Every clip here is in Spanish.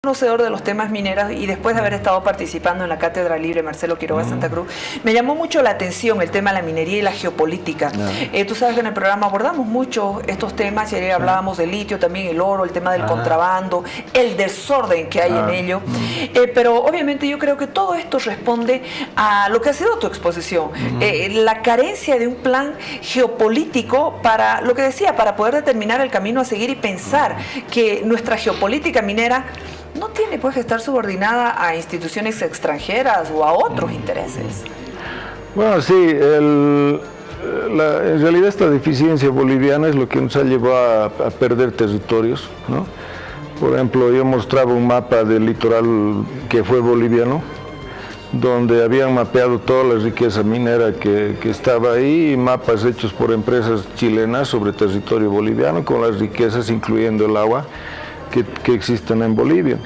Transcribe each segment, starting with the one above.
conocedor de los temas mineros y después de haber estado participando en la Cátedra Libre Marcelo Quiroga Santa Cruz, me llamó mucho la atención el tema de la minería y la geopolítica. Tú sabes que en el programa abordamos mucho estos temas y ayer hablábamos del litio, también el oro, el tema del contrabando, el desorden que hay en ello. Pero obviamente yo creo que todo esto responde a lo que ha sido tu exposición, la carencia de un plan geopolítico para, lo que decía, para poder determinar el camino a seguir y pensar que nuestra geopolítica minera no tiene pues que estar subordinada a instituciones extranjeras o a otros intereses. Bueno, sí, en realidad esta deficiencia boliviana es lo que nos ha llevado a perder territorios, ¿no? Por ejemplo, yo mostraba un mapa del litoral que fue boliviano, donde habían mapeado toda la riqueza minera que estaba ahí, y mapas hechos por empresas chilenas sobre territorio boliviano, con las riquezas incluyendo el agua que existen en Bolivia.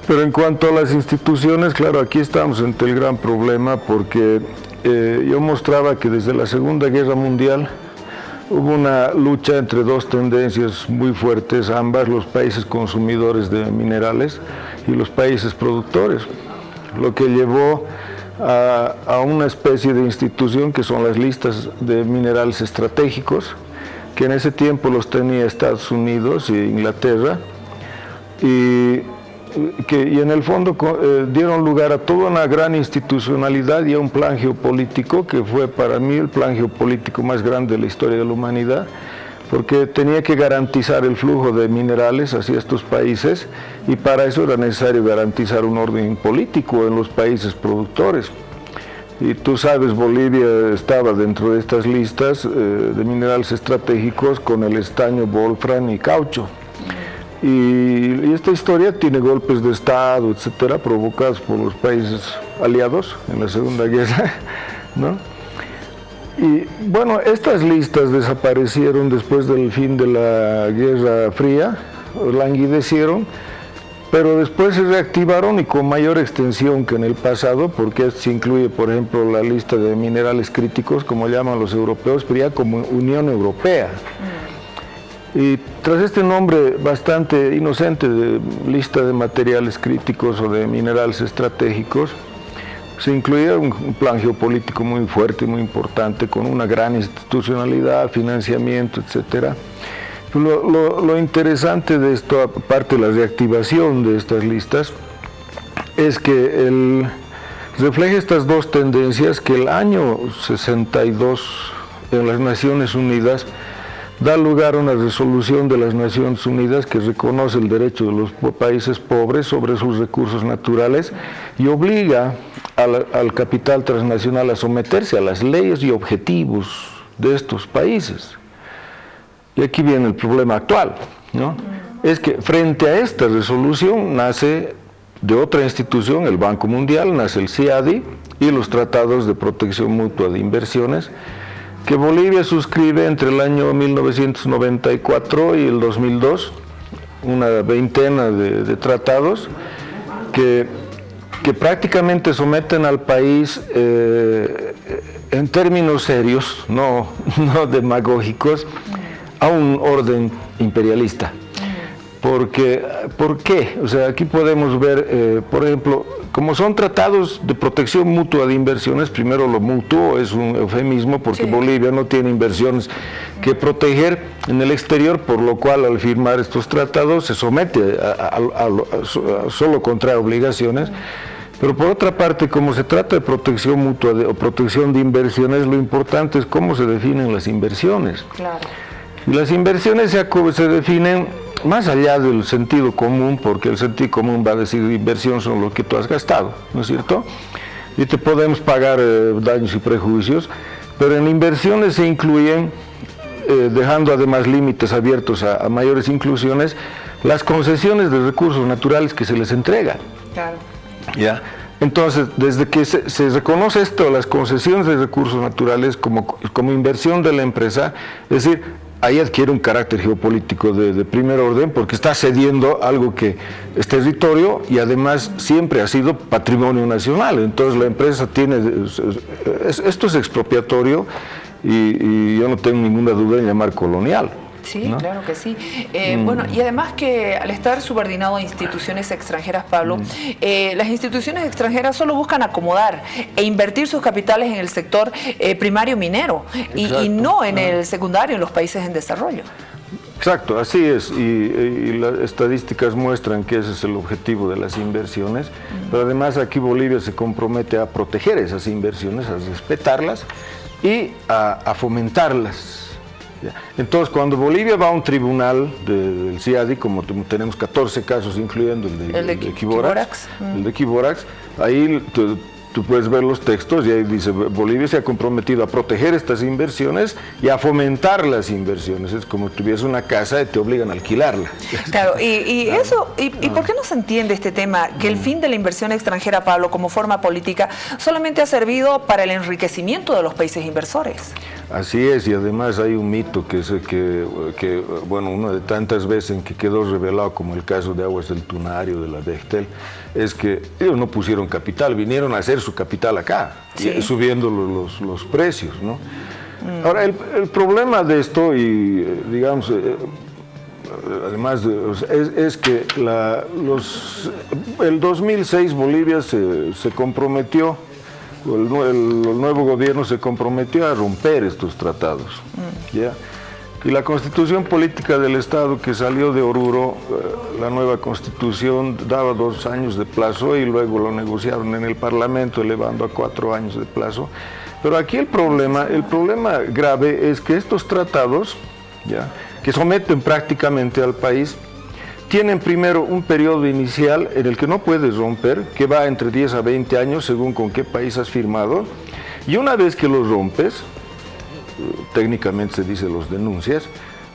Pero en cuanto a las instituciones, claro, aquí estamos ante el gran problema, porque yo mostraba que desde la Segunda Guerra Mundial hubo una lucha entre dos tendencias muy fuertes, ambas, los países consumidores de minerales y los países productores, lo que llevó a una especie de institución que son las listas de minerales estratégicos, que en ese tiempo los tenía Estados Unidos e Inglaterra, y en el fondo dieron lugar a toda una gran institucionalidad y a un plan geopolítico que fue para mí el plan geopolítico más grande de la historia de la humanidad, porque tenía que garantizar el flujo de minerales hacia estos países, y para eso era necesario garantizar un orden político en los países productores. Y tú sabes, Bolivia estaba dentro de estas listas de minerales estratégicos con el estaño, wolfram y caucho. Y esta historia tiene golpes de Estado, etcétera, provocados por los países aliados en la Segunda Guerra, ¿no? Y bueno, estas listas desaparecieron después del fin de la Guerra Fría, languidecieron, pero después se reactivaron y con mayor extensión que en el pasado, porque se incluye, por ejemplo, la lista de minerales críticos, como llaman los europeos, pero ya como Unión Europea. Y tras este nombre bastante inocente de lista de materiales críticos o de minerales estratégicos, se incluía un plan geopolítico muy fuerte, muy importante, con una gran institucionalidad, financiamiento, etcétera. Lo interesante de esto, aparte de la reactivación de estas listas, es que refleja estas dos tendencias que el año 62 en las Naciones Unidas da lugar a una resolución de las Naciones Unidas que reconoce el derecho de los países pobres sobre sus recursos naturales y obliga al capital transnacional a someterse a las leyes y objetivos de estos países. Y aquí viene el problema actual, ¿no? Es que frente a esta resolución nace de otra institución, el Banco Mundial, nace el CIADI y los tratados de protección mutua de inversiones, que Bolivia suscribe entre el año 1994 y el 2002, una veintena de tratados que prácticamente someten al país en términos serios, no demagógicos, a un orden imperialista. ¿Por qué? O sea, aquí podemos ver, por ejemplo, como son tratados de protección mutua de inversiones, primero lo mutuo es un eufemismo porque Bolivia no tiene inversiones que proteger en el exterior, por lo cual al firmar estos tratados se somete solo contrae obligaciones. Pero por otra parte, como se trata de protección mutua o protección de inversiones, lo importante es cómo se definen las inversiones. Claro. Y las inversiones se definen más allá del sentido común, porque el sentido común va a decir inversión son lo que tú has gastado, ¿no es cierto? Y te podemos pagar daños y prejuicios, pero en inversiones se incluyen, dejando además límites abiertos a mayores inclusiones, las concesiones de recursos naturales que se les entrega. Claro. ¿Ya? Entonces, desde que se reconoce esto, las concesiones de recursos naturales como inversión de la empresa, es decir, ahí adquiere un carácter geopolítico de primer orden, porque está cediendo algo que es territorio y además siempre ha sido patrimonio nacional. Entonces la empresa tiene, esto es expropiatorio y yo no tengo ninguna duda en llamar colonial. Sí, ¿no? claro que sí. Bueno, y además que al estar subordinado a instituciones extranjeras, Pablo, las instituciones extranjeras solo buscan acomodar e invertir sus capitales en el sector primario minero y no en el secundario, en los países en desarrollo. Exacto, así es, y las estadísticas muestran que ese es el objetivo de las inversiones, pero además aquí Bolivia se compromete a proteger esas inversiones, a respetarlas y a fomentarlas. Entonces, cuando Bolivia va a un tribunal del CIADI, como tenemos 14 casos, incluyendo el de Quiborax, ahí tú puedes ver los textos y ahí dice, Bolivia se ha comprometido a proteger estas inversiones y a fomentar las inversiones. Es como si tuvieras una casa y te obligan a alquilarla. Claro, ¿y por qué no se entiende este tema? Que el fin de la inversión extranjera, Pablo, como forma política, solamente ha servido para el enriquecimiento de los países inversores. Así es, y además hay un mito que es bueno, una de tantas veces en que quedó revelado, como el caso de Aguas del Tunario, de la Bechtel, es que ellos no pusieron capital, vinieron a hacer su capital acá, subiendo los precios, ¿no? Ahora, el problema de esto, y digamos, además, es que el 2006 Bolivia se comprometió, el nuevo gobierno se comprometió a romper estos tratados, ¿ya? Y la constitución política del Estado que salió de Oruro, la nueva constitución, daba 2 años de plazo y luego lo negociaron en el Parlamento elevando a 4 años de plazo. Pero aquí el problema grave es que estos tratados, ¿ya?, que someten prácticamente al país, tienen primero un periodo inicial en el que no puedes romper, que va entre 10 a 20 años según con qué país has firmado, y una vez que los rompes, técnicamente se dice los denuncias,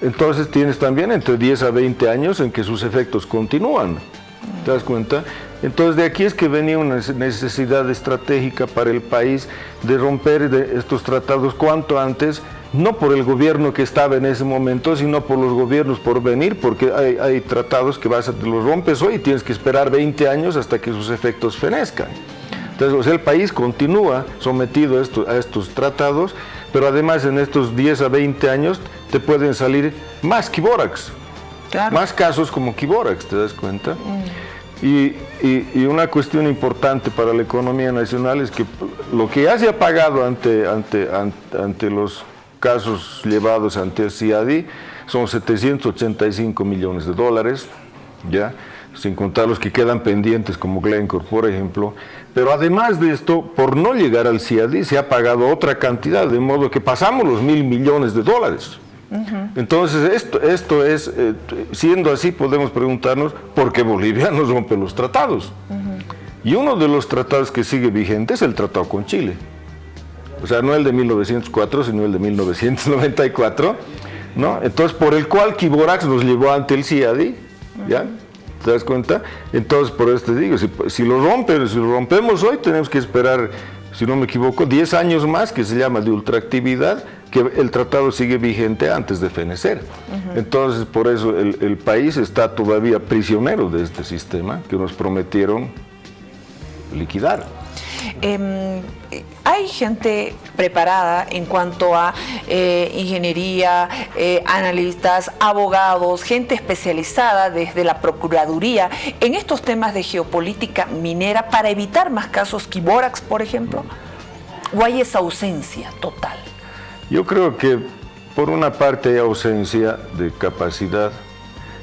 entonces tienes también entre 10 a 20 años en que sus efectos continúan. ¿Te das cuenta? Entonces de aquí es que venía una necesidad estratégica para el país de romper estos tratados cuanto antes, no por el gobierno que estaba en ese momento, sino por los gobiernos por venir, porque hay tratados que los rompes hoy y tienes que esperar 20 años hasta que sus efectos fenezcan. Entonces, o sea, el país continúa sometido a estos tratados, pero además en estos 10 a 20 años te pueden salir más Quiborax, claro, más casos como Quiborax, ¿te das cuenta? Y una cuestión importante para la economía nacional es que lo que ya se ha pagado ante los casos llevados ante el CIADI son 785 millones de dólares, ¿ya?, sin contar los que quedan pendientes como Glencore, por ejemplo. Pero además de esto, por no llegar al CIADI se ha pagado otra cantidad, de modo que pasamos los 1.000 millones de dólares. Entonces, esto es, siendo así, podemos preguntarnos por qué Bolivia no rompe los tratados. Y uno de los tratados que sigue vigente es el tratado con Chile. O sea, no el de 1904, sino el de 1994, ¿no? Entonces, por el cual Quiborax nos llevó ante el CIADI, ¿ya? ¿Te das cuenta? Entonces, por eso te digo, si lo rompemos hoy, tenemos que esperar, si no me equivoco, 10 años más, que se llama de ultraactividad, que el tratado sigue vigente antes de fenecer. Entonces, por eso el país está todavía prisionero de este sistema que nos prometieron liquidar. Hay gente preparada en cuanto a ingeniería, analistas, abogados, gente especializada desde la Procuraduría en estos temas de geopolítica minera para evitar más casos Quiborax, por ejemplo. ¿O hay esa ausencia total? Yo creo que por una parte hay ausencia de capacidad,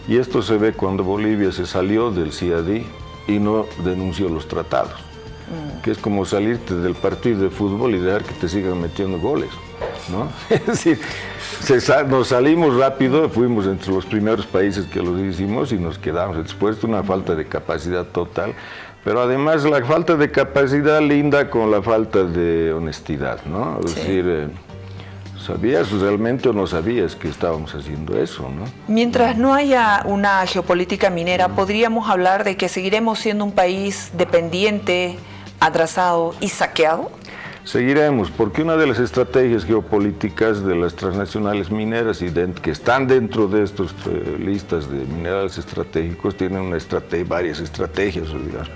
y esto se ve cuando Bolivia se salió del CIADI y no denunció los tratados, que es como salirte del partido de fútbol y dejar que te sigan metiendo goles, ¿no? Es decir, nos salimos rápido, fuimos entre los primeros países que lo hicimos y nos quedamos expuestos a una falta de capacidad total, pero además la falta de capacidad linda con la falta de honestidad, ¿no? Es decir, ¿sabías realmente o no sabías que estábamos haciendo eso, no? Mientras no haya una geopolítica minera, ¿podríamos hablar de que seguiremos siendo un país dependiente, atrasado y saqueado? Seguiremos, porque una de las estrategias geopolíticas de las transnacionales mineras y que están dentro de estas listas de minerales estratégicos tienen varias estrategias, digamos,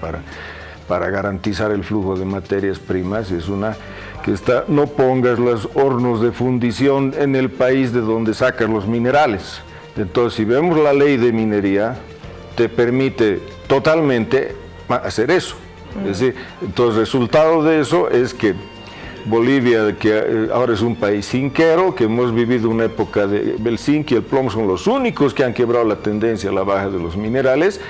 para garantizar el flujo de materias primas. Es una no pongas los hornos de fundición en el país de donde sacas los minerales. Entonces, si vemos la ley de minería, te permite totalmente hacer eso. Es decir, entonces, el resultado de eso es que Bolivia, que ahora es un país zinquero, que hemos vivido una época del zinc y el plomo son los únicos que han quebrado la tendencia a la baja de los minerales.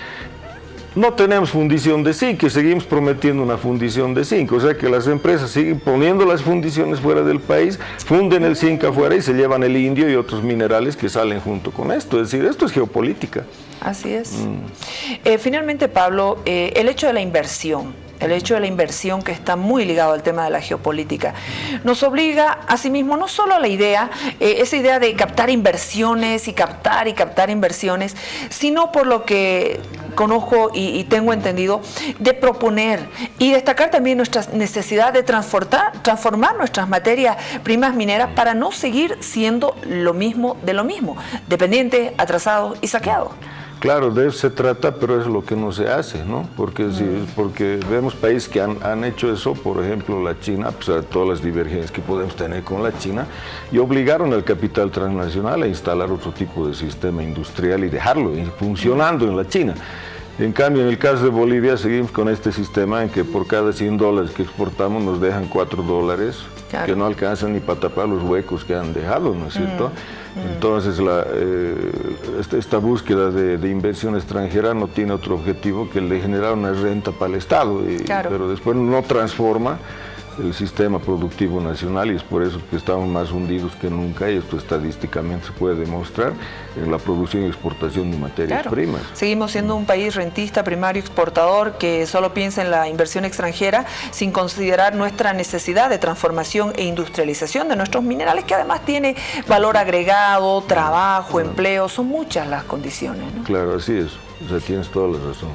No tenemos fundición de zinc y seguimos prometiendo una fundición de zinc, o sea que las empresas siguen poniendo las fundiciones fuera del país, funden el zinc afuera y se llevan el indio y otros minerales que salen junto con esto. Es decir, esto es geopolítica. Así es. Finalmente, Pablo, el hecho de la inversión. El hecho de la inversión, que está muy ligado al tema de la geopolítica, nos obliga asimismo no solo a la idea, esa idea de captar inversiones y captar inversiones, sino por lo que conozco y tengo entendido, de proponer y destacar también nuestra necesidad de transformar nuestras materias primas mineras para no seguir siendo lo mismo de lo mismo, dependientes, atrasados y saqueados. Claro, de eso se trata, pero es lo que no se hace, ¿no? Porque vemos países que han hecho eso, por ejemplo la China, pues a todas las divergencias que podemos tener con la China, y obligaron al capital transnacional a instalar otro tipo de sistema industrial y dejarlo funcionando en la China. En cambio, en el caso de Bolivia, seguimos con este sistema en que por cada $100 que exportamos nos dejan $4, claro, que no alcanzan ni para tapar los huecos que han dejado, ¿no es cierto? Entonces, esta búsqueda de inversión extranjera no tiene otro objetivo que el de generar una renta para el Estado, claro, pero después no transforma el sistema productivo nacional, y es por eso que estamos más hundidos que nunca, y esto estadísticamente se puede demostrar en la producción y exportación de materias, claro, primas. Seguimos siendo un país rentista, primario, exportador, que solo piensa en la inversión extranjera sin considerar nuestra necesidad de transformación e industrialización de nuestros minerales, que además tiene valor agregado, trabajo, empleo, son muchas las condiciones, ¿no? Claro, así es, o sea, tienes toda la razón.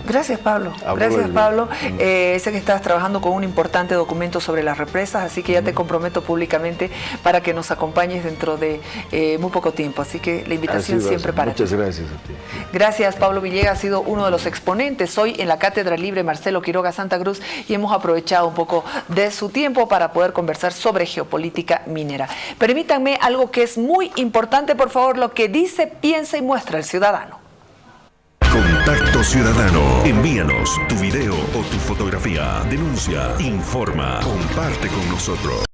Gracias, Pablo. Gracias, Pablo. Sé que estás trabajando con un importante documento sobre las represas, así que ya te comprometo públicamente para que nos acompañes dentro de muy poco tiempo. Así que la invitación siempre para ti. Muchas gracias a ti. Gracias, Pablo Villegas. Ha sido uno de los exponentes hoy en la Cátedra Libre Marcelo Quiroga Santa Cruz, y hemos aprovechado un poco de su tiempo para poder conversar sobre geopolítica minera. Permítanme algo que es muy importante, por favor, lo que dice, piensa y muestra el ciudadano. Contacto Ciudadano. Envíanos tu video o tu fotografía. Denuncia, informa, comparte con nosotros.